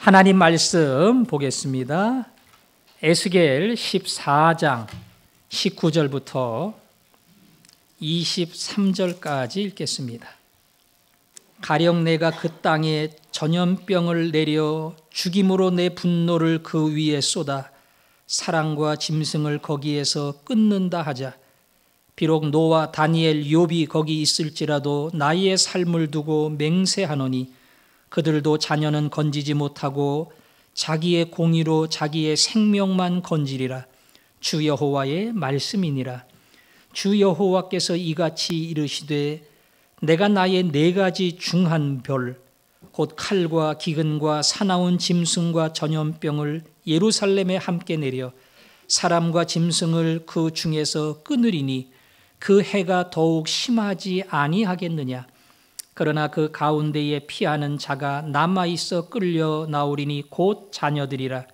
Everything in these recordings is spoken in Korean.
하나님 말씀 보겠습니다. 에스겔 14장 19절부터 23절까지 읽겠습니다. 가령 내가 그 땅에 전염병을 내려 죽임으로 내 분노를 그 위에 쏟아 사람과 짐승을 거기에서 끊는다 하자. 비록 노아, 다니엘, 욥이 거기 있을지라도 나의 삶을 두고 맹세하노니 그들도 자녀는 건지지 못하고 자기의 공의로 자기의 생명만 건지리라. 주 여호와의 말씀이니라. 주 여호와께서 이같이 이르시되 내가 나의 4가지 중한 별 곧 칼과 기근과 사나운 짐승과 전염병을 예루살렘에 함께 내려 사람과 짐승을 그 중에서 끊으리니 그 해가 더욱 심하지 아니하겠느냐. 그러나 그 가운데에 피하는 자가 남아있어 끌려 나오리니 곧 자녀들이라.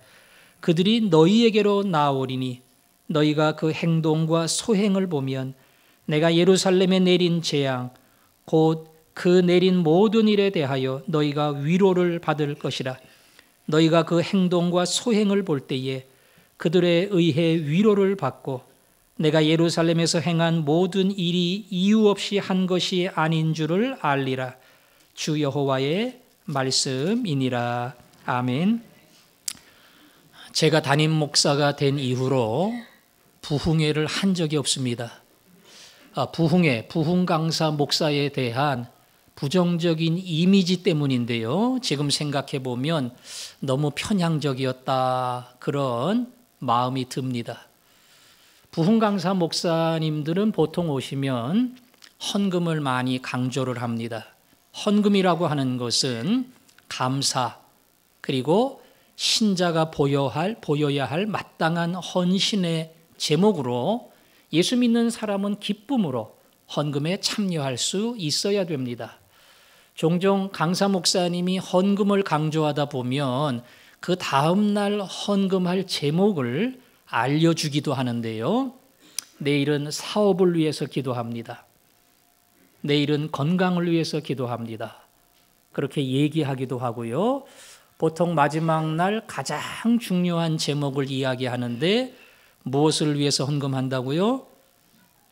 그들이 너희에게로 나오리니 너희가 그 행동과 소행을 보면 내가 예루살렘에 내린 재앙 곧 그 내린 모든 일에 대하여 너희가 위로를 받을 것이라. 너희가 그 행동과 소행을 볼 때에 그들에 의해 위로를 받고 내가 예루살렘에서 행한 모든 일이 이유 없이 한 것이 아닌 줄을 알리라. 주 여호와의 말씀이니라. 아멘. 제가 담임 목사가 된 이후로 부흥회를 한 적이 없습니다. 부흥 강사 목사에 대한 부정적인 이미지 때문인데요. 지금 생각해 보면 너무 편향적이었다 그런 마음이 듭니다. 부흥 강사 목사님들은 보통 오시면 헌금을 많이 강조를 합니다. 헌금이라고 하는 것은 감사 그리고 신자가 보여야 할 마땅한 헌신의 제목으로 예수 믿는 사람은 기쁨으로 헌금에 참여할 수 있어야 됩니다. 종종 강사 목사님이 헌금을 강조하다 보면 그 다음날 헌금할 제목을 알려주기도 하는데요. 내일은 사업을 위해서 기도합니다. 내일은 건강을 위해서 기도합니다. 그렇게 얘기하기도 하고요. 보통 마지막 날 가장 중요한 제목을 이야기하는데 무엇을 위해서 헌금한다고요?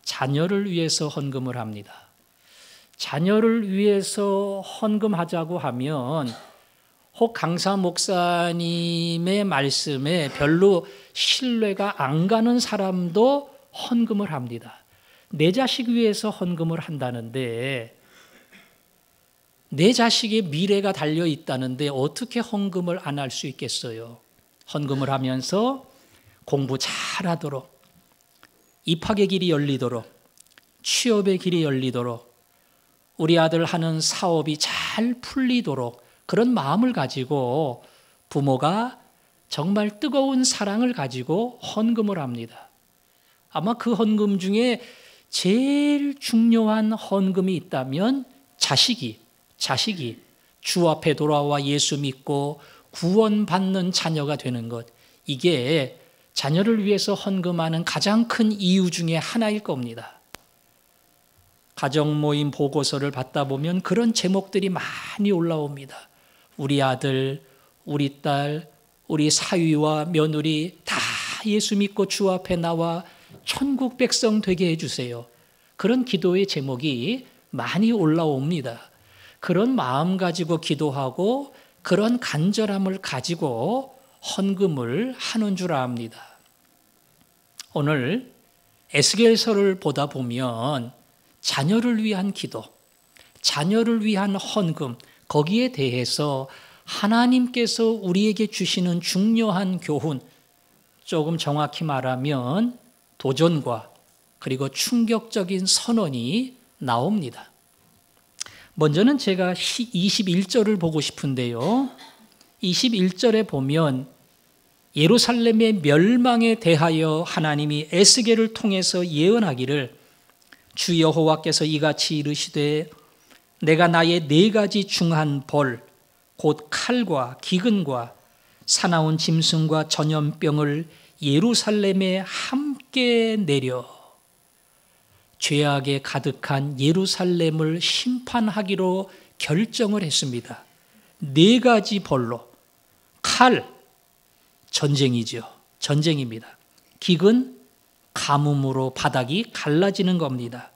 자녀를 위해서 헌금을 합니다. 자녀를 위해서 헌금하자고 하면 혹 강사 목사님의 말씀에 별로 신뢰가 안 가는 사람도 헌금을 합니다. 내 자식 위해서 헌금을 한다는데 내 자식의 미래가 달려 있다는데 어떻게 헌금을 안 할 수 있겠어요? 헌금을 하면서 공부 잘하도록 입학의 길이 열리도록 취업의 길이 열리도록 우리 아들 하는 사업이 잘 풀리도록 그런 마음을 가지고 부모가 정말 뜨거운 사랑을 가지고 헌금을 합니다. 아마 그 헌금 중에 제일 중요한 헌금이 있다면 자식이 주 앞에 돌아와 예수 믿고 구원받는 자녀가 되는 것, 이게 자녀를 위해서 헌금하는 가장 큰 이유 중에 하나일 겁니다. 가정 모임 보고서를 받다 보면 그런 제목들이 많이 올라옵니다. 우리 아들, 우리 딸, 우리 사위와 며느리 다 예수 믿고 주 앞에 나와 천국 백성 되게 해주세요. 그런 기도의 제목이 많이 올라옵니다. 그런 마음 가지고 기도하고 그런 간절함을 가지고 헌금을 하는 줄 압니다. 오늘 에스겔서를 보다 보면 자녀를 위한 기도, 자녀를 위한 헌금, 거기에 대해서 하나님께서 우리에게 주시는 중요한 교훈, 조금 정확히 말하면 도전과 그리고 충격적인 선언이 나옵니다. 먼저는 제가 21절을 보고 싶은데요. 21절에 보면 예루살렘의 멸망에 대하여 하나님이 에스겔을 통해서 예언하기를 주 여호와께서 이같이 이르시되 내가 나의 4가지 중한 벌 곧 칼과 기근과 사나운 짐승과 전염병을 예루살렘에 함께 내려 죄악에 가득한 예루살렘을 심판하기로 결정을 했습니다. 4가지 벌로 탈, 전쟁이죠. 전쟁입니다. 기근, 가뭄으로 바닥이 갈라지는 겁니다.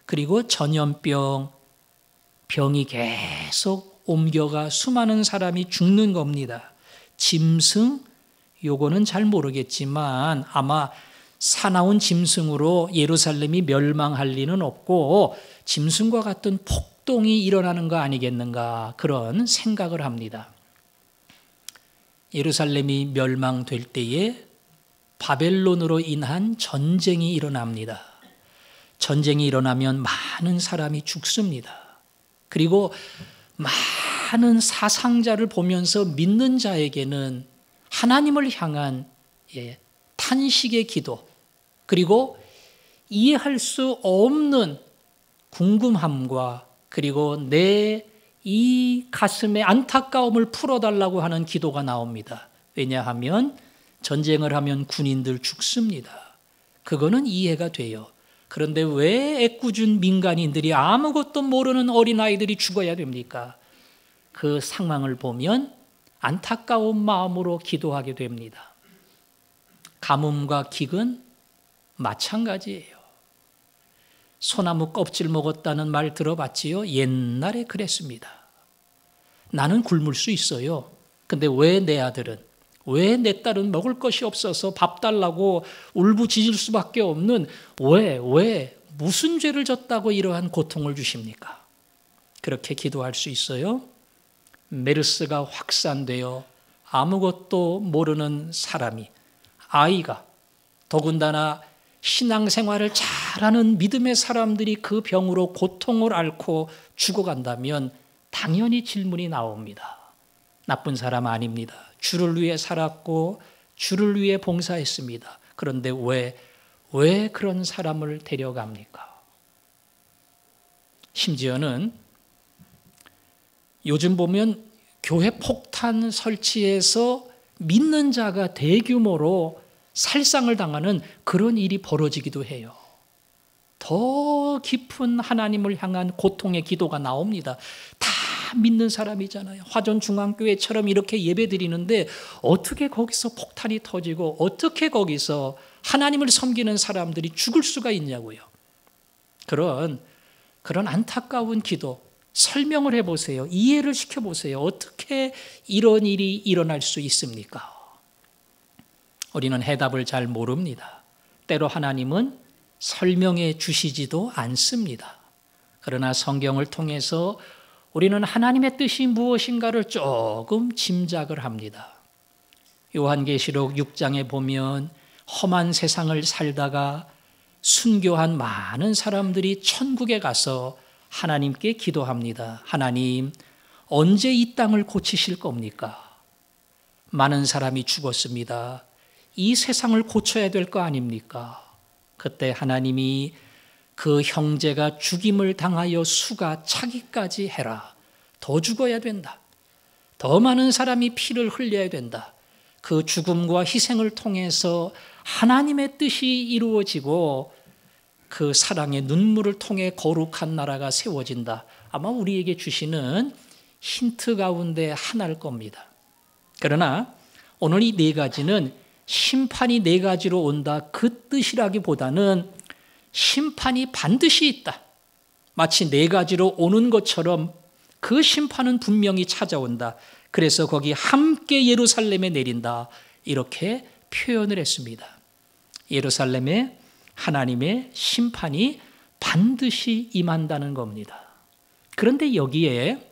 그리고 전염병, 병이 계속 옮겨가 수많은 사람이 죽는 겁니다. 짐승, 요거는 잘 모르겠지만 아마 사나운 짐승으로 예루살렘이 멸망할 리는 없고 짐승과 같은 폭동이 일어나는 거 아니겠는가, 그런 생각을 합니다. 예루살렘이 멸망될 때에 바벨론으로 인한 전쟁이 일어납니다. 전쟁이 일어나면 많은 사람이 죽습니다. 그리고 많은 사상자를 보면서 믿는 자에게는 하나님을 향한 탄식의 기도, 그리고 이해할 수 없는 궁금함과 그리고 내 이 가슴의 안타까움을 풀어달라고 하는 기도가 나옵니다. 왜냐하면 전쟁을 하면 군인들 죽습니다. 그거는 이해가 돼요. 그런데 왜 애꿎은 민간인들이, 아무것도 모르는 어린아이들이 죽어야 됩니까? 그 상황을 보면 안타까운 마음으로 기도하게 됩니다. 가뭄과 기근 마찬가지예요. 소나무 껍질 먹었다는 말 들어봤지요? 옛날에 그랬습니다. 나는 굶을 수 있어요. 근데 왜 내 아들은, 왜 내 딸은 먹을 것이 없어서 밥 달라고 울부짖을 수밖에 없는, 왜 무슨 죄를 졌다고 이러한 고통을 주십니까? 그렇게 기도할 수 있어요? 메르스가 확산되어 아무것도 모르는 사람이, 아이가, 더군다나 신앙생활을 잘하는 믿음의 사람들이 그 병으로 고통을 앓고 죽어간다면 당연히 질문이 나옵니다. 나쁜 사람 아닙니다. 주를 위해 살았고 주를 위해 봉사했습니다. 그런데 왜 그런 사람을 데려갑니까? 심지어는 요즘 보면 교회 폭탄 설치해서 믿는 자가 대규모로 살상을 당하는 그런 일이 벌어지기도 해요. 더 깊은 하나님을 향한 고통의 기도가 나옵니다. 다 믿는 사람이잖아요. 화전중앙교회처럼 이렇게 예배드리는데 어떻게 거기서 폭탄이 터지고 어떻게 거기서 하나님을 섬기는 사람들이 죽을 수가 있냐고요. 그런 안타까운 기도 설명을 해보세요. 이해를 시켜보세요. 어떻게 이런 일이 일어날 수 있습니까? 우리는 해답을 잘 모릅니다. 때로 하나님은 설명해 주시지도 않습니다. 그러나 성경을 통해서 우리는 하나님의 뜻이 무엇인가를 조금 짐작을 합니다. 요한계시록 6장에 보면 험한 세상을 살다가 순교한 많은 사람들이 천국에 가서 하나님께 기도합니다. 하나님, 언제 이 땅을 고치실 겁니까? 많은 사람이 죽었습니다. 이 세상을 고쳐야 될 거 아닙니까? 그때 하나님이 그 형제가 죽임을 당하여 수가 차기까지 해라. 더 죽어야 된다. 더 많은 사람이 피를 흘려야 된다. 그 죽음과 희생을 통해서 하나님의 뜻이 이루어지고 그 사랑의 눈물을 통해 거룩한 나라가 세워진다. 아마 우리에게 주시는 힌트 가운데 하나일 겁니다. 그러나 오늘 이 네 가지는 심판이 네 가지로 온다, 그 뜻이라기보다는 심판이 반드시 있다. 마치 네 가지로 오는 것처럼 그 심판은 분명히 찾아온다. 그래서 거기 함께 예루살렘에 내린다. 이렇게 표현을 했습니다. 예루살렘에 하나님의 심판이 반드시 임한다는 겁니다. 그런데 여기에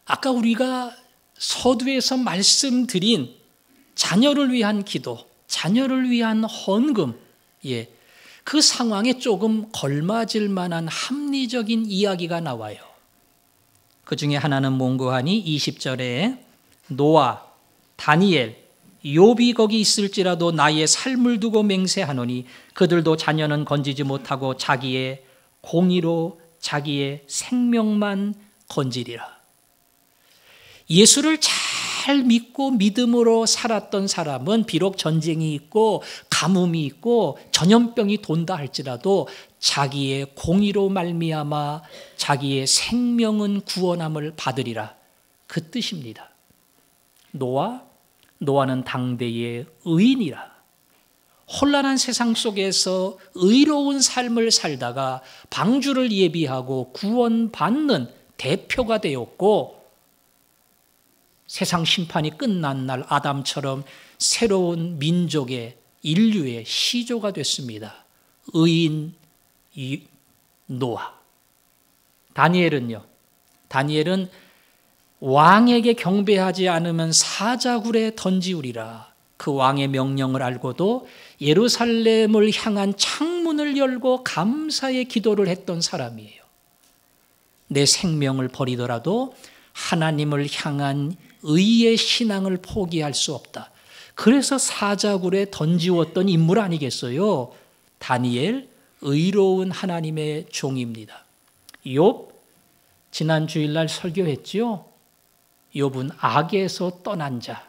아까 우리가 서두에서 말씀드린 자녀를 위한 기도, 자녀를 위한 헌금, 그 상황에 조금 걸맞을 만한 합리적인 이야기가 나와요. 그 중에 하나는 뭔고 하니 20절에 노아, 다니엘, 욥이 거기 있을지라도 나의 삶을 두고 맹세하노니 그들도 자녀는 건지지 못하고 자기의 공의로 자기의 생명만 건지리라. 예수를 잘 믿고 믿음으로 살았던 사람은 비록 전쟁이 있고 가뭄이 있고 전염병이 돈다 할지라도 자기의 공의로 말미암아 자기의 생명은 구원함을 받으리라. 그 뜻입니다. 노아는 당대의 의인이라. 혼란한 세상 속에서 의로운 삶을 살다가 방주를 예비하고 구원받는 대표가 되었고, 세상 심판이 끝난 날 아담처럼 새로운 민족의 인류의 시조가 됐습니다. 의인 노아. 다니엘은 왕에게 경배하지 않으면 사자굴에 던지우리라. 그 왕의 명령을 알고도 예루살렘을 향한 창문을 열고 감사의 기도를 했던 사람이에요. 내 생명을 버리더라도 하나님을 향한 의의 신앙을 포기할 수 없다. 그래서 사자굴에 던지웠던 인물 아니겠어요? 다니엘, 의로운 하나님의 종입니다. 욥, 지난 주일날 설교했지요. 욥은 악에서 떠난 자,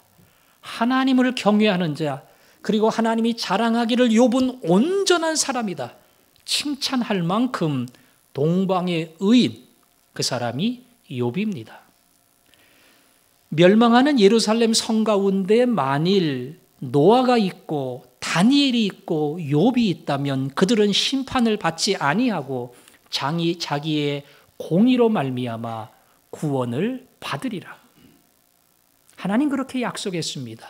하나님을 경외하는 자, 그리고 하나님이 자랑하기를 욥은 온전한 사람이다, 칭찬할 만큼 동방의 의인, 그 사람이 욥입니다. 멸망하는 예루살렘 성 가운데 만일 노아가 있고 다니엘이 있고 욥이 있다면 그들은 심판을 받지 아니하고 자기의 공의로 말미암아 구원을 받으리라. 하나님 그렇게 약속했습니다.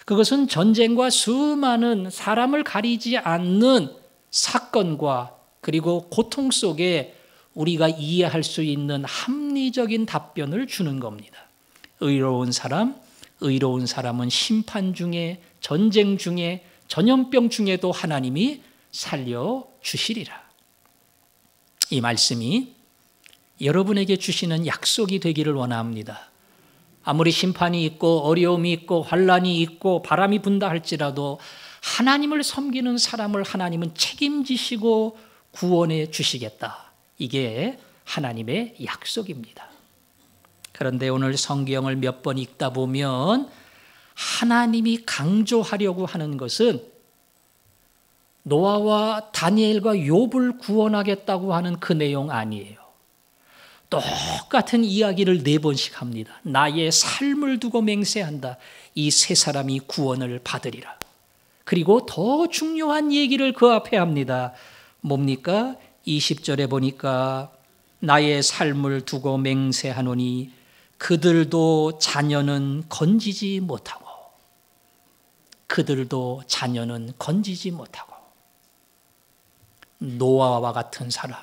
그것은 전쟁과 수많은 사람을 가리지 않는 사건과 그리고 고통 속에 우리가 이해할 수 있는 합리적인 답변을 주는 겁니다. 의로운 사람은 심판 중에, 전쟁 중에, 전염병 중에도 하나님이 살려주시리라. 이 말씀이 여러분에게 주시는 약속이 되기를 원합니다. 아무리 심판이 있고 어려움이 있고 환란이 있고 바람이 분다 할지라도 하나님을 섬기는 사람을 하나님은 책임지시고 구원해 주시겠다. 이게 하나님의 약속입니다. 그런데 오늘 성경을 몇 번 읽다 보면 하나님이 강조하려고 하는 것은 노아와 다니엘과 욥을 구원하겠다고 하는 그 내용 아니에요. 똑같은 이야기를 4번씩 합니다. 나의 삶을 두고 맹세한다. 이 세 사람이 구원을 받으리라. 그리고 더 중요한 얘기를 그 앞에 합니다. 뭡니까? 20절에 보니까 나의 삶을 두고 맹세하노니 그들도 자녀는 건지지 못하고, 노아와 같은 사람,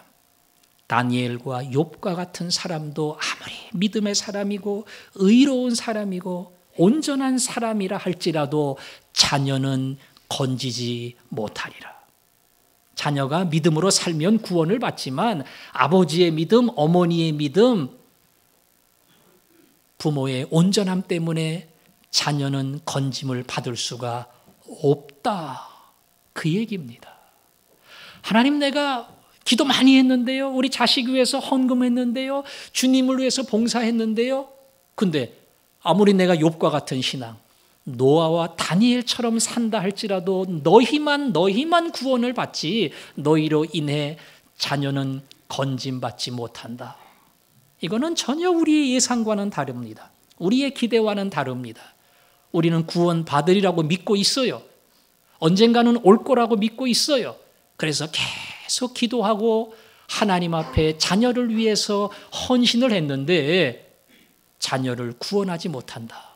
다니엘과 욥과 같은 사람도 아무리 믿음의 사람이고 의로운 사람이고 온전한 사람이라 할지라도 자녀는 건지지 못하리라. 자녀가 믿음으로 살면 구원을 받지만 아버지의 믿음, 어머니의 믿음, 부모의 온전함 때문에 자녀는 건짐을 받을 수가 없다. 그 얘기입니다. 하나님, 내가 기도 많이 했는데요. 우리 자식 위해서 헌금했는데요. 주님을 위해서 봉사했는데요. 근데 아무리 내가 욥과 같은 신앙, 노아와 다니엘처럼 산다 할지라도 너희만 구원을 받지 너희로 인해 자녀는 건짐받지 못한다. 이거는 전혀 우리의 예상과는 다릅니다. 우리의 기대와는 다릅니다. 우리는 구원 받으리라고 믿고 있어요. 언젠가는 올 거라고 믿고 있어요. 그래서 계속 기도하고 하나님 앞에 자녀를 위해서 헌신을 했는데 자녀를 구원하지 못한다.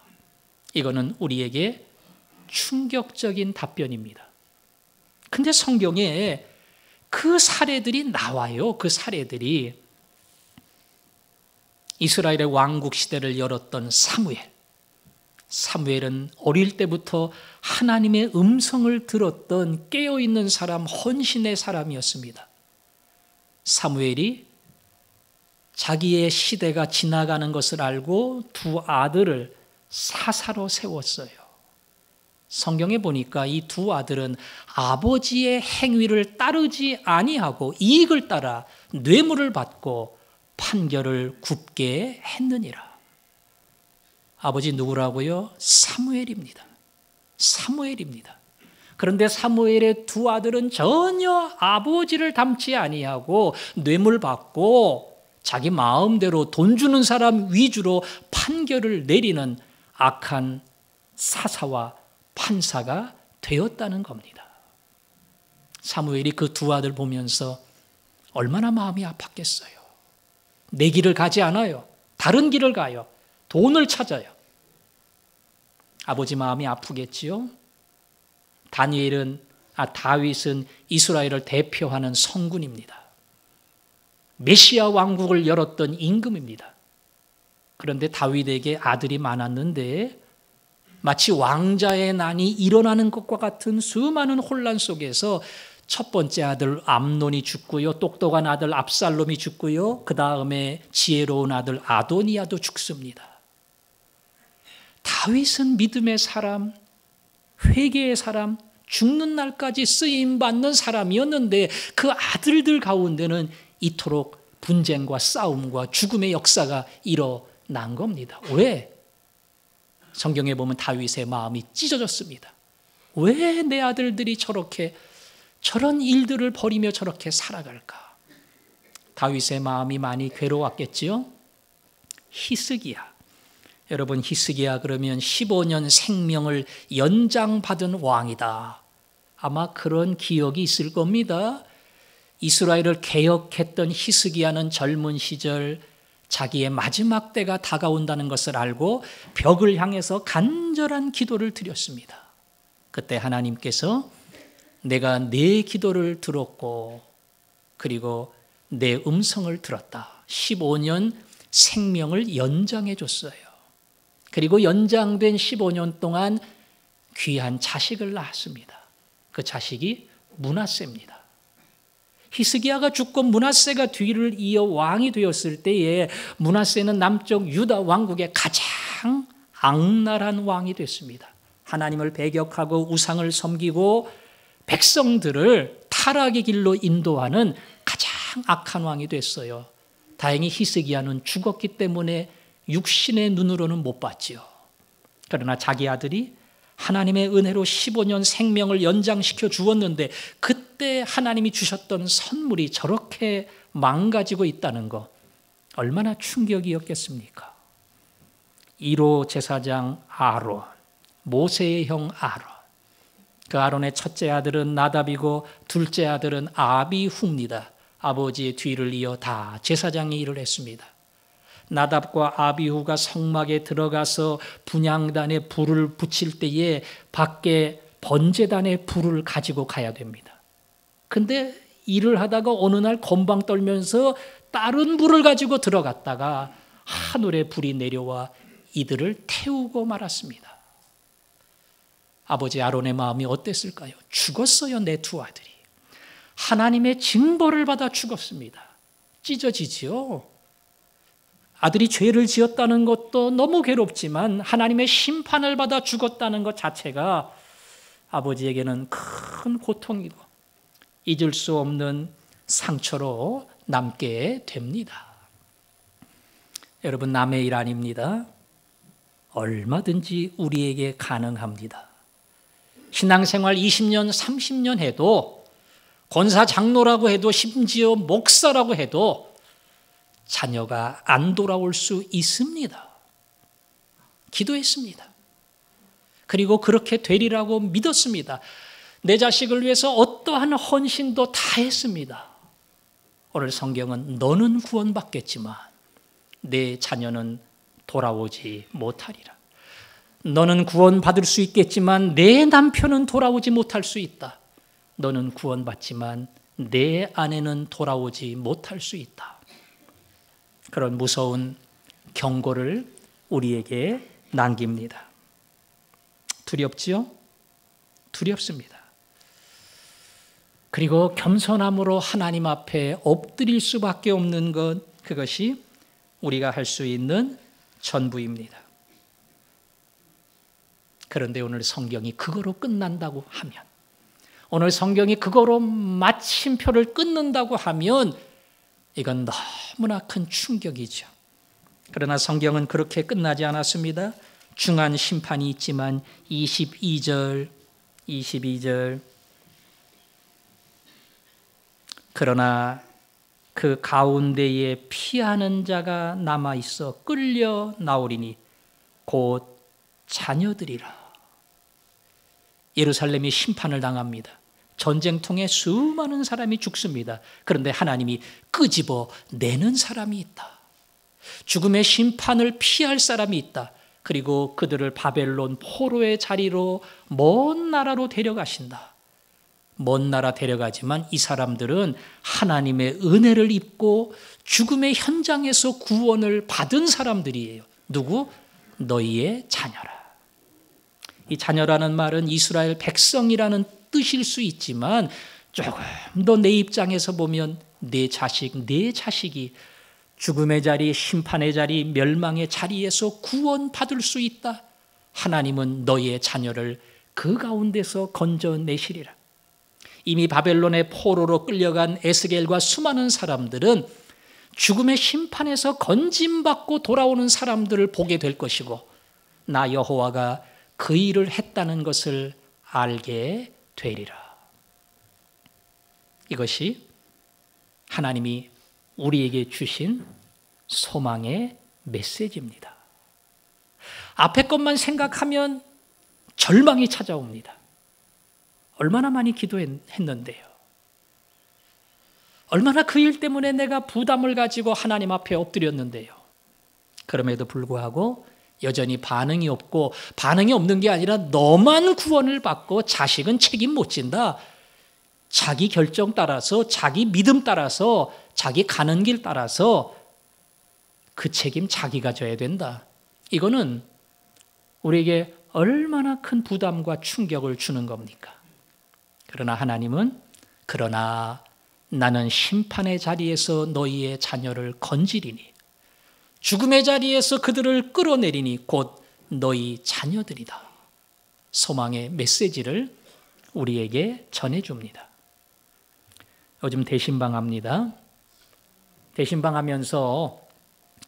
이거는 우리에게 충격적인 답변입니다. 근데 성경에 그 사례들이 나와요. 그 사례들이 이스라엘의 왕국 시대를 열었던 사무엘은 어릴 때부터 하나님의 음성을 들었던 깨어있는 사람, 헌신의 사람이었습니다. 사무엘이 자기의 시대가 지나가는 것을 알고 두 아들을 사사로 세웠어요. 성경에 보니까 이 두 아들은 아버지의 행위를 따르지 아니하고 이익을 따라 뇌물을 받고 판결을 굽게 했느니라. 아버지 누구라고요? 사무엘입니다. 그런데 사무엘의 두 아들은 전혀 아버지를 닮지 아니하고 뇌물 받고 자기 마음대로 돈 주는 사람 위주로 판결을 내리는 악한 사사와 판사가 되었다는 겁니다. 사무엘이 그 두 아들 보면서 얼마나 마음이 아팠겠어요. 내 길을 가지 않아요. 다른 길을 가요. 돈을 찾아요. 아버지 마음이 아프겠지요. 다윗은 이스라엘을 대표하는 성군입니다. 메시아 왕국을 열었던 임금입니다. 그런데 다윗에게 아들이 많았는데 마치 왕자의 난이 일어나는 것과 같은 수많은 혼란 속에서 첫 번째 아들 암논이 죽고요. 똑똑한 아들 압살롬이 죽고요. 그 다음에 지혜로운 아들 아도니아도 죽습니다. 다윗은 믿음의 사람, 회개의 사람, 죽는 날까지 쓰임받는 사람이었는데 그 아들들 가운데는 이토록 분쟁과 싸움과 죽음의 역사가 일어난 겁니다. 왜? 성경에 보면 다윗의 마음이 찢어졌습니다. 왜 내 아들들이 저런 일들을 벌이며 저렇게 살아갈까? 다윗의 마음이 많이 괴로웠겠지요. 히스기야. 여러분, 히스기야 그러면 15년 생명을 연장받은 왕이다. 아마 그런 기억이 있을 겁니다. 이스라엘을 개혁했던 히스기야는 젊은 시절 자기의 마지막 때가 다가온다는 것을 알고 벽을 향해서 간절한 기도를 드렸습니다. 그때 하나님께서 내가 네 기도를 들었고 그리고 내 음성을 들었다. 15년 생명을 연장해 줬어요. 그리고 연장된 15년 동안 귀한 자식을 낳았습니다. 그 자식이 므낫세입니다. 히스기야가 죽고 므낫세가 뒤를 이어 왕이 되었을 때에 므낫세는 남쪽 유다 왕국의 가장 악랄한 왕이 됐습니다. 하나님을 배격하고 우상을 섬기고 백성들을 타락의 길로 인도하는 가장 악한 왕이 됐어요. 다행히 히스기야는 죽었기 때문에 육신의 눈으로는 못 봤지요. 그러나 자기 아들이 하나님의 은혜로 15년 생명을 연장시켜 주었는데 그때 하나님이 주셨던 선물이 저렇게 망가지고 있다는 거 얼마나 충격이었겠습니까? 1호 제사장 아론, 모세의 형 아론. 그 아론의 첫째 아들은 나답이고 둘째 아들은 아비후입니다. 아버지의 뒤를 이어 다 제사장의 일을 했습니다. 나답과 아비후가 성막에 들어가서 분향단에 불을 붙일 때에 밖에 번제단에 불을 가지고 가야 됩니다. 근데 일을 하다가 어느 날 건방 떨면서 다른 불을 가지고 들어갔다가 하늘에 불이 내려와 이들을 태우고 말았습니다. 아버지 아론의 마음이 어땠을까요? 죽었어요, 내 두 아들이. 하나님의 징벌을 받아 죽었습니다. 찢어지지요. 아들이 죄를 지었다는 것도 너무 괴롭지만 하나님의 심판을 받아 죽었다는 것 자체가 아버지에게는 큰 고통이고 잊을 수 없는 상처로 남게 됩니다. 여러분, 남의 일 아닙니다. 얼마든지 우리에게 가능합니다. 신앙생활 20년, 30년 해도 권사 장로라고 해도 심지어 목사라고 해도 자녀가 안 돌아올 수 있습니다. 기도했습니다. 그리고 그렇게 되리라고 믿었습니다. 내 자식을 위해서 어떠한 헌신도 다 했습니다. 오늘 성경은 너는 구원받겠지만 내 자녀는 돌아오지 못하리라. 너는 구원받을 수 있겠지만 내 남편은 돌아오지 못할 수 있다. 너는 구원받지만 내 아내는 돌아오지 못할 수 있다. 그런 무서운 경고를 우리에게 남깁니다. 두렵지요? 두렵습니다. 그리고 겸손함으로 하나님 앞에 엎드릴 수밖에 없는 것, 그것이 우리가 할 수 있는 전부입니다. 그런데 오늘 성경이 그거로 끝난다고 하면, 오늘 성경이 그거로 마침표를 끊는다고 하면 이건 너무나 큰 충격이죠. 그러나 성경은 그렇게 끝나지 않았습니다. 중한 심판이 있지만 22절 그러나 그 가운데에 피하는 자가 남아 있어 끌려 나오리니 곧 자녀들이라. 예루살렘이 심판을 당합니다. 전쟁통에 수많은 사람이 죽습니다. 그런데 하나님이 끄집어 내는 사람이 있다. 죽음의 심판을 피할 사람이 있다. 그리고 그들을 바벨론 포로의 자리로 먼 나라로 데려가신다. 먼 나라 데려가지만 이 사람들은 하나님의 은혜를 입고 죽음의 현장에서 구원을 받은 사람들이에요. 누구? 너희의 자녀라. 이 자녀라는 말은 이스라엘 백성이라는 뜻일 수 있지만 조금 더 내 입장에서 보면 내 자식이 죽음의 자리, 심판의 자리, 멸망의 자리에서 구원받을 수 있다. 하나님은 너희의 자녀를 그 가운데서 건져내시리라. 이미 바벨론의 포로로 끌려간 에스겔과 수많은 사람들은 죽음의 심판에서 건짐받고 돌아오는 사람들을 보게 될 것이고 나 여호와가 그 일을 했다는 것을 알게 되리라. 이것이 하나님이 우리에게 주신 소망의 메시지입니다. 앞에 것만 생각하면 절망이 찾아옵니다. 얼마나 많이 기도했는데요. 얼마나 그 일 때문에 내가 부담을 가지고 하나님 앞에 엎드렸는데요. 그럼에도 불구하고 여전히 반응이 없고, 반응이 없는 게 아니라 너만 구원을 받고 자식은 책임 못 진다. 자기 결정 따라서, 자기 믿음 따라서, 자기 가는 길 따라서 그 책임 자기가 져야 된다. 이거는 우리에게 얼마나 큰 부담과 충격을 주는 겁니까? 그러나 하나님은 그러나 나는 심판의 자리에서 너희의 자녀를 건지리니 죽음의 자리에서 그들을 끌어내리니 곧 너희 자녀들이다. 소망의 메시지를 우리에게 전해줍니다. 요즘 대신방합니다. 대신방하면서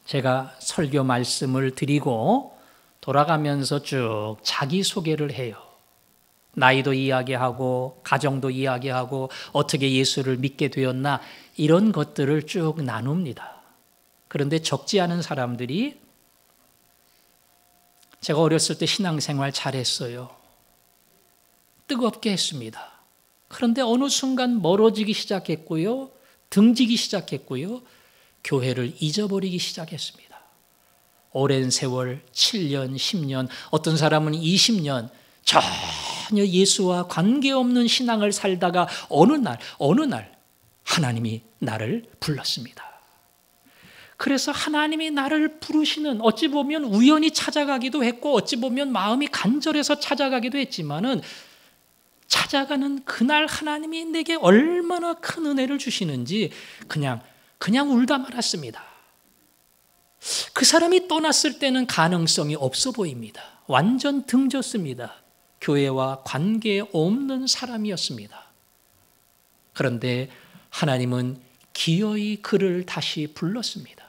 제가 설교 말씀을 드리고 돌아가면서 쭉 자기소개를 해요. 나이도 이야기하고 가정도 이야기하고 어떻게 예수를 믿게 되었나 이런 것들을 쭉 나눕니다. 그런데 적지 않은 사람들이 제가 어렸을 때 신앙생활 잘했어요. 뜨겁게 했습니다. 그런데 어느 순간 멀어지기 시작했고요. 등지기 시작했고요. 교회를 잊어버리기 시작했습니다. 오랜 세월 7년, 10년, 어떤 사람은 20년 전혀 예수와 관계없는 신앙을 살다가 어느 날 하나님이 나를 불렀습니다. 그래서 하나님이 나를 부르시는 어찌 보면 우연히 찾아가기도 했고 어찌 보면 마음이 간절해서 찾아가기도 했지만은 찾아가는 그날 하나님이 내게 얼마나 큰 은혜를 주시는지 그냥 울다 말았습니다. 그 사람이 떠났을 때는 가능성이 없어 보입니다. 완전 등졌습니다. 교회와 관계 없는 사람이었습니다. 그런데 하나님은 기어이 그를 다시 불렀습니다.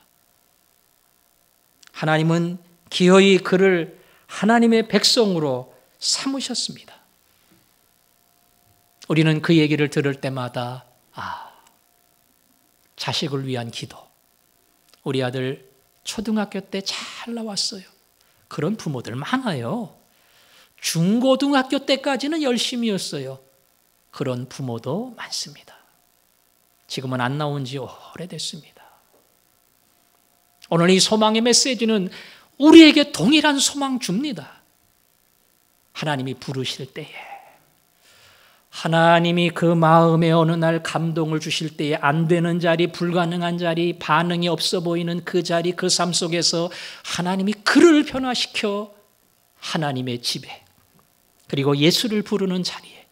하나님은 기어이 그를 하나님의 백성으로 삼으셨습니다. 우리는 그 얘기를 들을 때마다 자식을 위한 기도. 우리 아들 초등학교 때 잘 나왔어요. 그런 부모들 많아요. 중고등학교 때까지는 열심히였어요. 그런 부모도 많습니다. 지금은 안 나온 지 오래됐습니다. 오늘 이 소망의 메시지는 우리에게 동일한 소망 줍니다. 하나님이 부르실 때에 하나님이 그 마음에 어느 날 감동을 주실 때에 안 되는 자리, 불가능한 자리, 반응이 없어 보이는 그 자리, 그 삶 속에서 하나님이 그를 변화시켜 하나님의 집에 그리고 예수를 부르는 자리에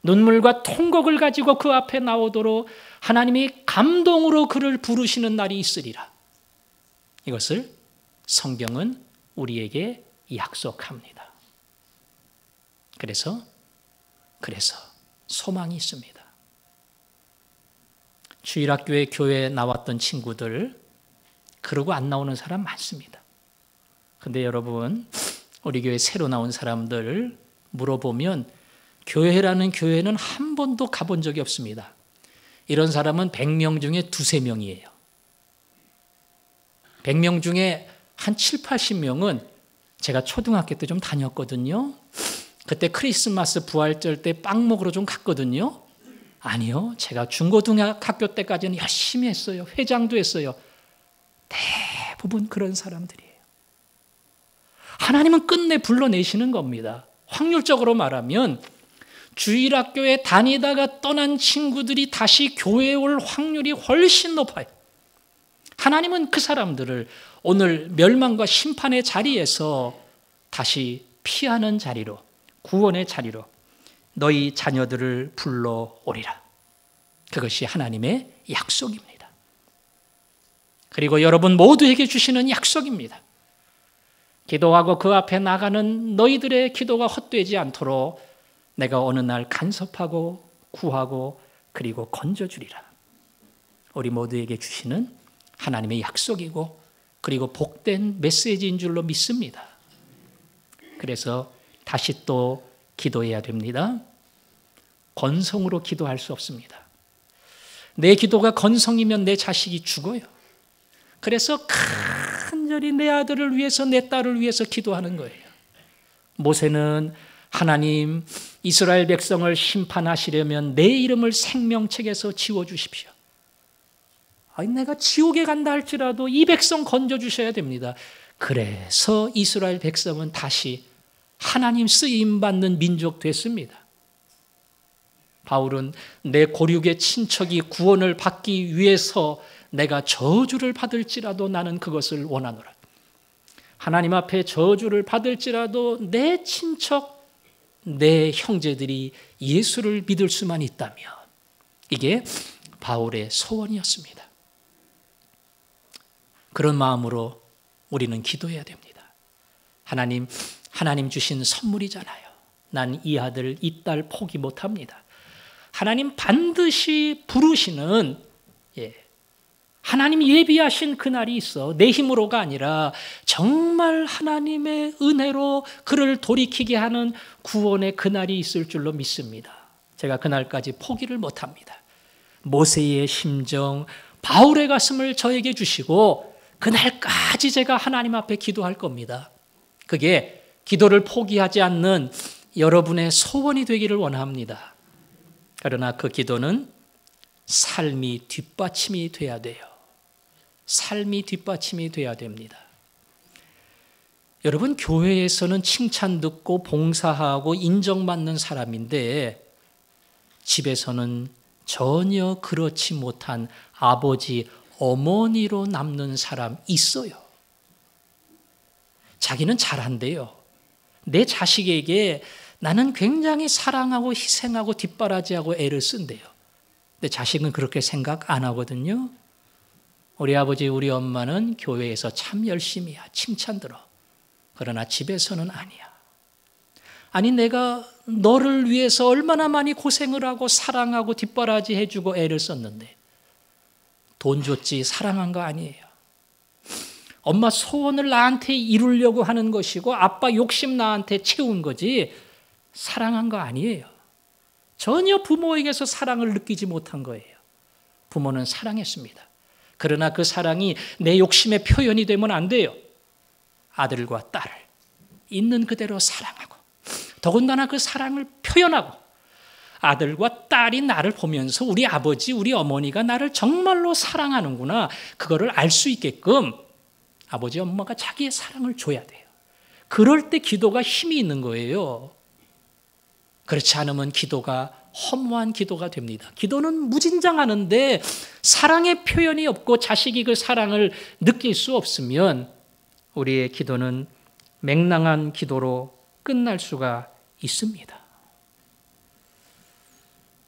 눈물과 통곡을 가지고 그 앞에 나오도록 하나님이 감동으로 그를 부르시는 날이 있으리라. 이것을 성경은 우리에게 약속합니다. 그래서 소망이 있습니다. 주일학교에 교회에 나왔던 친구들 그러고 안 나오는 사람 많습니다. 근데 여러분 우리 교회 새로 나온 사람들 물어보면 교회라는 교회는 한 번도 가본 적이 없습니다. 이런 사람은 100명 중에 2-3명이에요. 100명 중에 한 7, 80명은 제가 초등학교 때 좀 다녔거든요. 그때 크리스마스 부활절 때 빵 먹으러 좀 갔거든요. 아니요. 제가 중고등학교 때까지는 열심히 했어요. 회장도 했어요. 대부분 그런 사람들이에요. 하나님은 끝내 불러내시는 겁니다. 확률적으로 말하면 주일학교에 다니다가 떠난 친구들이 다시 교회에 올 확률이 훨씬 높아요. 하나님은 그 사람들을 오늘 멸망과 심판의 자리에서 다시 피하는 자리로, 구원의 자리로 너희 자녀들을 불러오리라. 그것이 하나님의 약속입니다. 그리고 여러분 모두에게 주시는 약속입니다. 기도하고 그 앞에 나가는 너희들의 기도가 헛되지 않도록 내가 어느 날 간섭하고 구하고 그리고 건져주리라. 우리 모두에게 주시는 하나님의 약속이고 그리고 복된 메시지인 줄로 믿습니다. 그래서 다시 또 기도해야 됩니다. 건성으로 기도할 수 없습니다. 내 기도가 건성이면 내 자식이 죽어요. 그래서 간절히 내 아들을 위해서 내 딸을 위해서 기도하는 거예요. 모세는 하나님 이스라엘 백성을 심판하시려면 내 이름을 생명책에서 지워주십시오. 아니, 내가 지옥에 간다 할지라도 이 백성 건져주셔야 됩니다. 그래서 이스라엘 백성은 다시 하나님 쓰임받는 민족 됐습니다. 바울은 내 고륙의 친척이 구원을 받기 위해서 내가 저주를 받을지라도 나는 그것을 원하노라. 하나님 앞에 저주를 받을지라도 내 친척, 내 형제들이 예수를 믿을 수만 있다면 이게 바울의 소원이었습니다. 그런 마음으로 우리는 기도해야 됩니다. 하나님 주신 선물이잖아요. 난 이 아들, 이 딸 포기 못합니다. 하나님 반드시 부르시는 하나님 예비하신 그날이 있어. 내 힘으로가 아니라 정말 하나님의 은혜로 그를 돌이키게 하는 구원의 그날이 있을 줄로 믿습니다. 제가 그날까지 포기를 못합니다. 모세의 심정, 바울의 가슴을 저에게 주시고 그날까지 제가 하나님 앞에 기도할 겁니다. 그게 기도를 포기하지 않는 여러분의 소원이 되기를 원합니다. 그러나 그 기도는 삶이 뒷받침이 돼야 돼요. 삶이 뒷받침이 돼야 됩니다. 여러분, 교회에서는 칭찬 듣고 봉사하고 인정받는 사람인데 집에서는 전혀 그렇지 못한 아버지, 어머니로 남는 사람 있어요. 자기는 잘한대요. 내 자식에게 나는 굉장히 사랑하고 희생하고 뒷바라지하고 애를 쓴대요. 근데 자식은 그렇게 생각 안 하거든요. 우리 아버지, 우리 엄마는 교회에서 참 열심히야. 칭찬 들어. 그러나 집에서는 아니야. 아니, 내가 너를 위해서 얼마나 많이 고생을 하고 사랑하고 뒷바라지 해주고 애를 썼는데 돈 줬지 사랑한 거 아니에요. 엄마 소원을 나한테 이루려고 하는 것이고 아빠 욕심 나한테 채운 거지 사랑한 거 아니에요. 전혀 부모에게서 사랑을 느끼지 못한 거예요. 부모는 사랑했습니다. 그러나 그 사랑이 내 욕심의 표현이 되면 안 돼요. 아들과 딸을 있는 그대로 사랑하고 더군다나 그 사랑을 표현하고 아들과 딸이 나를 보면서 우리 아버지, 우리 어머니가 나를 정말로 사랑하는구나 그거를 알 수 있게끔 아버지, 엄마가 자기의 사랑을 줘야 돼요. 그럴 때 기도가 힘이 있는 거예요. 그렇지 않으면 기도가 허무한 기도가 됩니다. 기도는 무진장하는데 사랑의 표현이 없고 자식이 그 사랑을 느낄 수 없으면 우리의 기도는 맹랑한 기도로 끝날 수가 있습니다.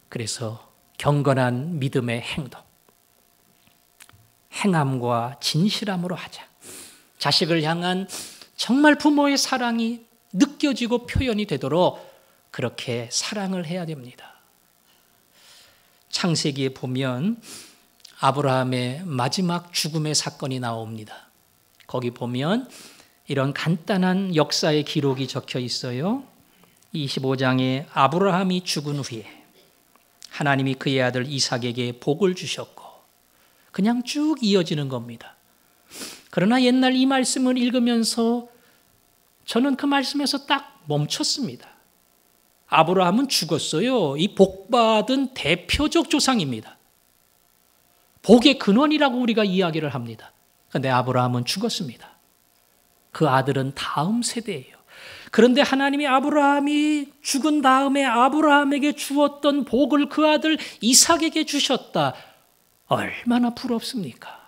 그래서 경건한 믿음의 행동, 행함과 진실함으로 하자. 자식을 향한 정말 부모의 사랑이 느껴지고 표현이 되도록 그렇게 사랑을 해야 됩니다. 창세기에 보면 아브라함의 마지막 죽음의 사건이 나옵니다. 거기 보면 이런 간단한 역사의 기록이 적혀 있어요. 25장에 아브라함이 죽은 후에 하나님이 그의 아들 이삭에게 복을 주셨고 그냥 쭉 이어지는 겁니다. 그러나 옛날 이 말씀을 읽으면서 저는 그 말씀에서 딱 멈췄습니다. 아브라함은 죽었어요. 이 복받은 대표적 조상입니다. 복의 근원이라고 우리가 이야기를 합니다. 그런데 아브라함은 죽었습니다. 그 아들은 다음 세대예요. 그런데 하나님이 아브라함이 죽은 다음에 아브라함에게 주었던 복을 그 아들 이삭에게 주셨다. 얼마나 부럽습니까?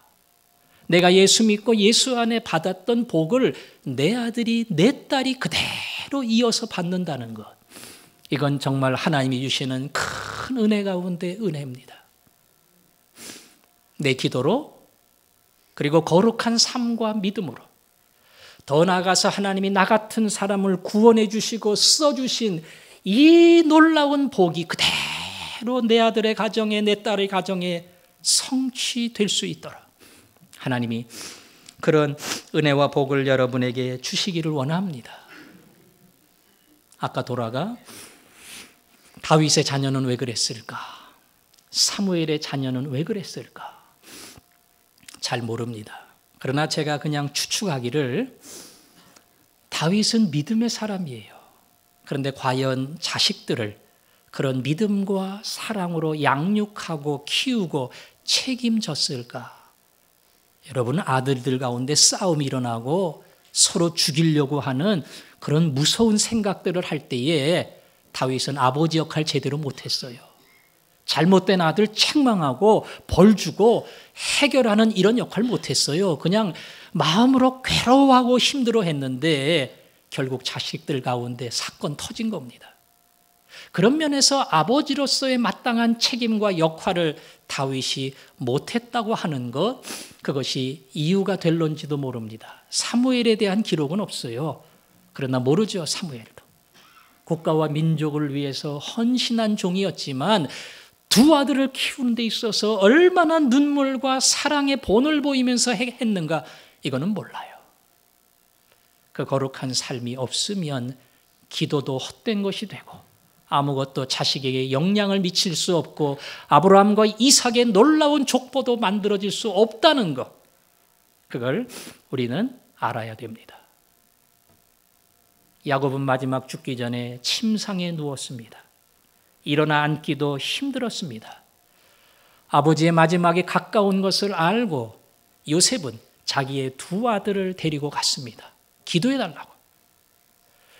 내가 예수 믿고 예수 안에 받았던 복을 내 아들이 내 딸이 그대로 이어서 받는다는 것. 이건 정말 하나님이 주시는 큰 은혜 가운데 은혜입니다. 내 기도로 그리고 거룩한 삶과 믿음으로 더 나아가서 하나님이 나 같은 사람을 구원해 주시고 써주신 이 놀라운 복이 그대로 내 아들의 가정에 내 딸의 가정에 성취될 수 있도록 하나님이 그런 은혜와 복을 여러분에게 주시기를 원합니다. 아까 돌아가 다윗의 자녀는 왜 그랬을까? 사무엘의 자녀는 왜 그랬을까? 잘 모릅니다. 그러나 제가 그냥 추측하기를 다윗은 믿음의 사람이에요. 그런데 과연 자식들을 그런 믿음과 사랑으로 양육하고 키우고 책임졌을까? 여러분, 아들들 가운데 싸움이 일어나고 서로 죽이려고 하는 그런 무서운 생각들을 할 때에 다윗은 아버지 역할 제대로 못했어요. 잘못된 아들 책망하고 벌 주고 해결하는 이런 역할 못했어요. 그냥 마음으로 괴로워하고 힘들어했는데 결국 자식들 가운데 사건 터진 겁니다. 그런 면에서 아버지로서의 마땅한 책임과 역할을 다윗이 못했다고 하는 것, 그것이 이유가 될런지도 모릅니다. 사무엘에 대한 기록은 없어요. 그러나 모르죠, 사무엘도. 국가와 민족을 위해서 헌신한 종이었지만 두 아들을 키우는 데 있어서 얼마나 눈물과 사랑의 본을 보이면서 했는가, 이거는 몰라요. 그 거룩한 삶이 없으면 기도도 헛된 것이 되고 아무것도 자식에게 영향을 미칠 수 없고 아브라함과 이삭의 놀라운 족보도 만들어질 수 없다는 것, 그걸 우리는 알아야 됩니다. 야곱은 마지막 죽기 전에 침상에 누웠습니다. 일어나 앉기도 힘들었습니다. 아버지의 마지막에 가까운 것을 알고 요셉은 자기의 두 아들을 데리고 갔습니다. 기도해달라고.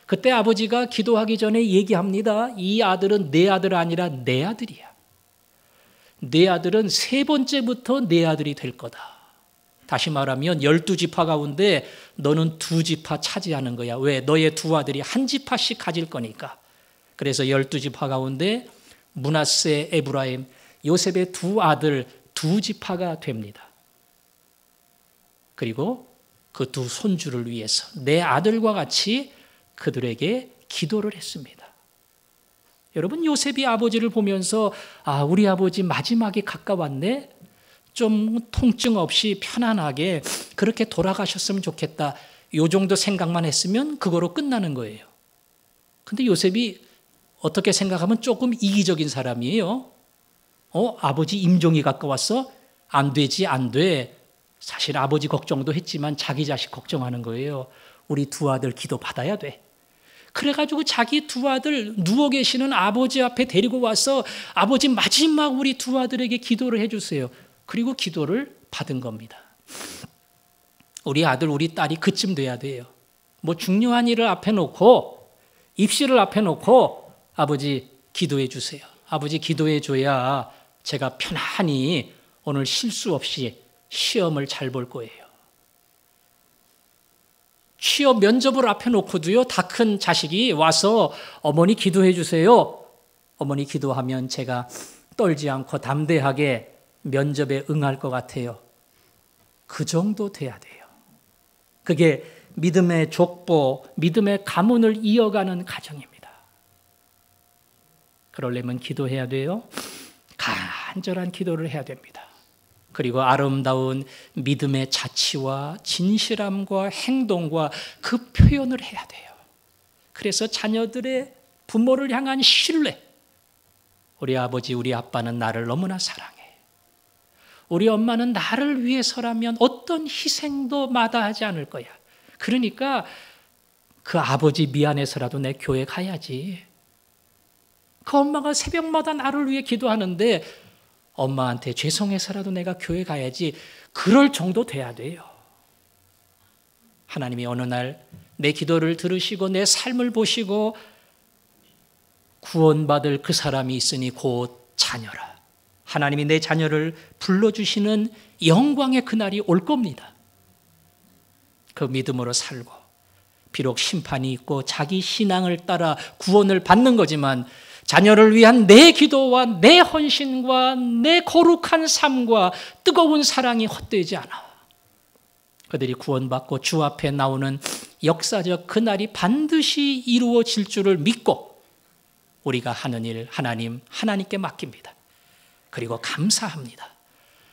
그때 아버지가 기도하기 전에 얘기합니다. 이 아들은 내 아들 아니라 내 아들이야. 내 아들은 세 번째부터 내 아들이 될 거다. 다시 말하면 12지파 가운데 너는 2지파 차지하는 거야. 왜? 너의 두 아들이 한 지파씩 가질 거니까. 그래서 12지파 가운데 므낫세, 에브라임, 요셉의 두 아들 2지파가 됩니다. 그리고 그 두 손주를 위해서 내 아들과 같이 그들에게 기도를 했습니다. 여러분, 요셉이 아버지를 보면서 우리 아버지 마지막에 가까웠네. 좀 통증 없이 편안하게 그렇게 돌아가셨으면 좋겠다. 요 정도 생각만 했으면 그거로 끝나는 거예요. 근데 요셉이 어떻게 생각하면 조금 이기적인 사람이에요. 아버지 임종이 가까웠어? 안 되지, 안 돼. 사실 아버지 걱정도 했지만 자기 자식 걱정하는 거예요. 우리 두 아들 기도 받아야 돼. 그래가지고 자기 두 아들 누워 계시는 아버지 앞에 데리고 와서 아버지 마지막 우리 두 아들에게 기도를 해주세요. 그리고 기도를 받은 겁니다. 우리 아들, 우리 딸이 그쯤 돼야 돼요. 뭐 중요한 일을 앞에 놓고 입시를 앞에 놓고 아버지 기도해 주세요. 아버지 기도해 줘야 제가 편안히 오늘 실수 없이 시험을 잘 볼 거예요. 취업 면접을 앞에 놓고도요, 다 큰 자식이 와서 어머니 기도해 주세요. 어머니 기도하면 제가 떨지 않고 담대하게 면접에 응할 것 같아요. 그 정도 돼야 돼요. 그게 믿음의 족보, 믿음의 가문을 이어가는 가정입니다. 그러려면 기도해야 돼요. 간절한 기도를 해야 됩니다. 그리고 아름다운 믿음의 자치와 진실함과 행동과 그 표현을 해야 돼요. 그래서 자녀들의 부모를 향한 신뢰. 우리 아버지, 우리 아빠는 나를 너무나 사랑해. 우리 엄마는 나를 위해서라면 어떤 희생도 마다하지 않을 거야. 그러니까 그 아버지 미안해서라도 내 교회 가야지. 그 엄마가 새벽마다 나를 위해 기도하는데 엄마한테 죄송해서라도 내가 교회 가야지. 그럴 정도 돼야 돼요. 하나님이 어느 날 내 기도를 들으시고 내 삶을 보시고 구원받을 그 사람이 있으니 곧 자녀라. 하나님이 내 자녀를 불러주시는 영광의 그날이 올 겁니다. 그 믿음으로 살고 비록 심판이 있고 자기 신앙을 따라 구원을 받는 거지만 자녀를 위한 내 기도와 내 헌신과 내 거룩한 삶과 뜨거운 사랑이 헛되지 않아. 그들이 구원받고 주 앞에 나오는 역사적 그날이 반드시 이루어질 줄을 믿고 우리가 하는 일 하나님께 맡깁니다. 그리고 감사합니다.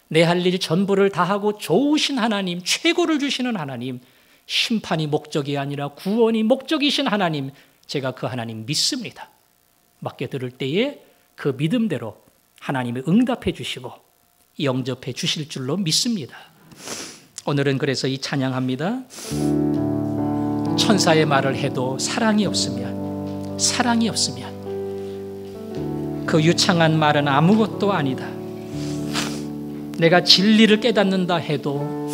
내 할 일 전부를 다하고 좋으신 하나님, 최고를 주시는 하나님, 심판이 목적이 아니라 구원이 목적이신 하나님, 제가 그 하나님 믿습니다. 맡겨들을 때에 그 믿음대로 하나님이 응답해 주시고 영접해 주실 줄로 믿습니다. 오늘은 그래서 이 찬양합니다. 천사의 말을 해도 사랑이 없으면 그 유창한 말은 아무것도 아니다. 내가 진리를 깨닫는다 해도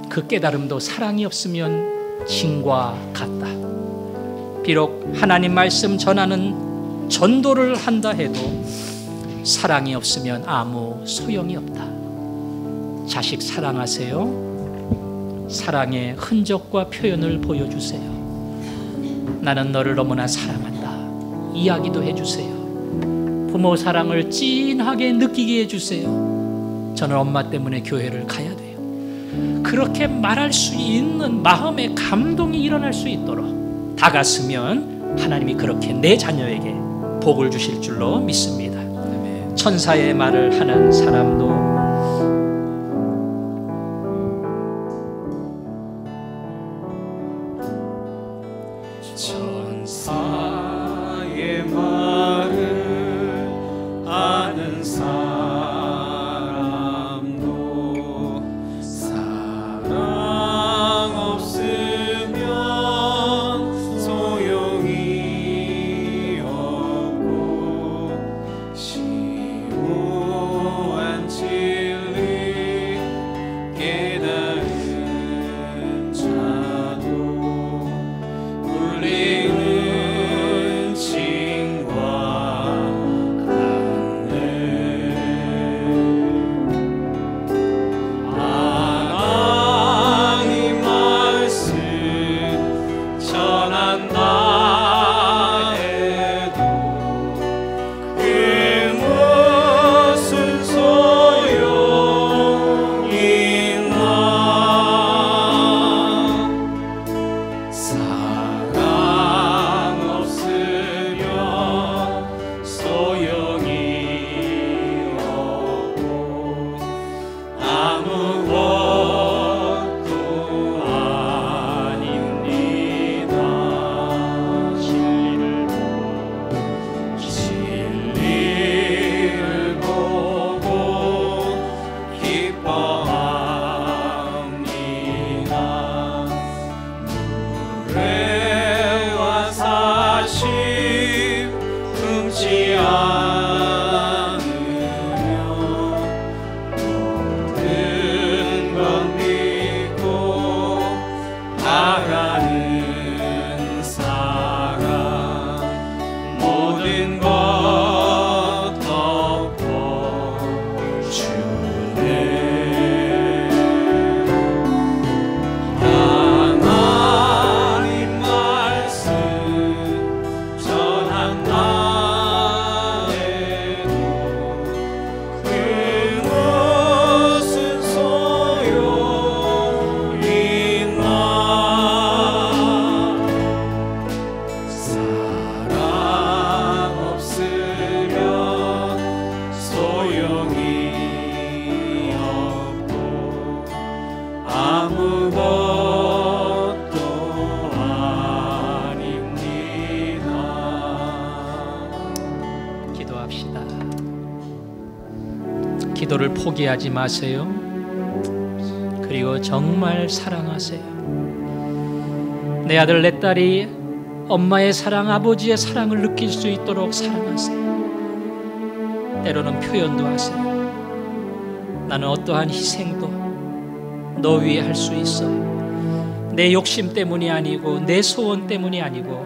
그 깨달음도 사랑이 없으면 진과 같다. 비록 하나님 말씀 전하는 전도를 한다 해도 사랑이 없으면 아무 소용이 없다. 자식 사랑하세요. 사랑의 흔적과 표현을 보여주세요. 나는 너를 너무나 사랑한다. 이야기도 해주세요. 부모 사랑을 찐하게 느끼게 해주세요. 저는 엄마 때문에 교회를 가야 돼요. 그렇게 말할 수 있는 마음의 감동이 일어날 수 있도록 다가서면 하나님이 그렇게 내 자녀에게 복을 주실 줄로 믿습니다. 천사의 말을 하는 사람도 천사의 말을 아는 사람도 사랑 없으면 소용이 없고 심오한 진리 깨달은 자도 울리는 징과 같네. 하나님 말씀 전한다 해도 그 무슨 소용이 있나. 사랑 없으면 소용이 없고 아무것도 아닙니다. 진리를 보고 기뻐합니다. 노래와 사심 품지 않으며 모든 것 믿고 나가는 사람 모든 것 덮어주네. 하나님 말씀 전한다 해도 그 무슨 소용이 있나. 사랑 없으면 소용이 없고 아무것도 아닙니다. 기도합시다. 기도를 포기하지 마세요. 그리고 정말 사랑하세요. 내 아들 내 딸이 엄마의 사랑, 아버지의 사랑을 느낄 수 있도록 사랑하세요. 때로는 표현도 하세요. 나는 어떠한 희생도 너 위해 할 수 있어. 내 욕심 때문이 아니고 내 소원 때문이 아니고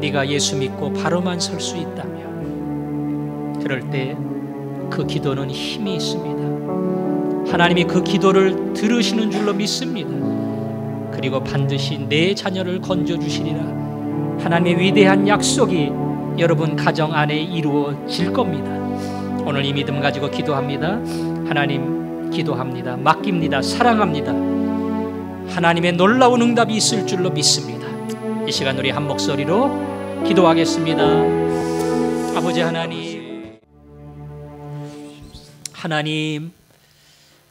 네가 예수 믿고 바로만 설 수 있다면, 그럴 때 그 기도는 힘이 있습니다. 하나님이 그 기도를 들으시는 줄로 믿습니다. 그리고 반드시 내 자녀를 건져주시리라. 하나님의 위대한 약속이 여러분 가정 안에 이루어질 겁니다. 오늘 이 믿음 가지고 기도합니다. 하나님, 기도합니다. 맡깁니다. 사랑합니다. 하나님의 놀라운 응답이 있을 줄로 믿습니다. 이 시간 우리 한 목소리로 기도하겠습니다. 아버지 하나님,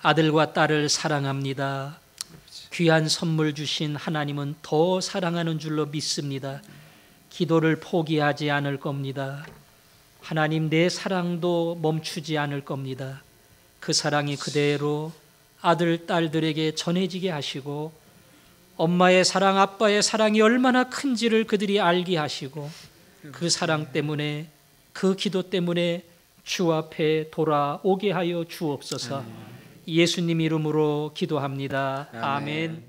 아들과 딸을 사랑합니다. 귀한 선물 주신 하나님은 더 사랑하는 줄로 믿습니다. 기도를 포기하지 않을 겁니다. 하나님, 내 사랑도 멈추지 않을 겁니다. 그 사랑이 그대로 아들, 딸들에게 전해지게 하시고, 엄마의 사랑, 아빠의 사랑이 얼마나 큰지를 그들이 알게 하시고, 그 사랑 때문에, 그 기도 때문에 주 앞에 돌아오게 하여 주옵소서. 예수님 이름으로 기도합니다. 아멘.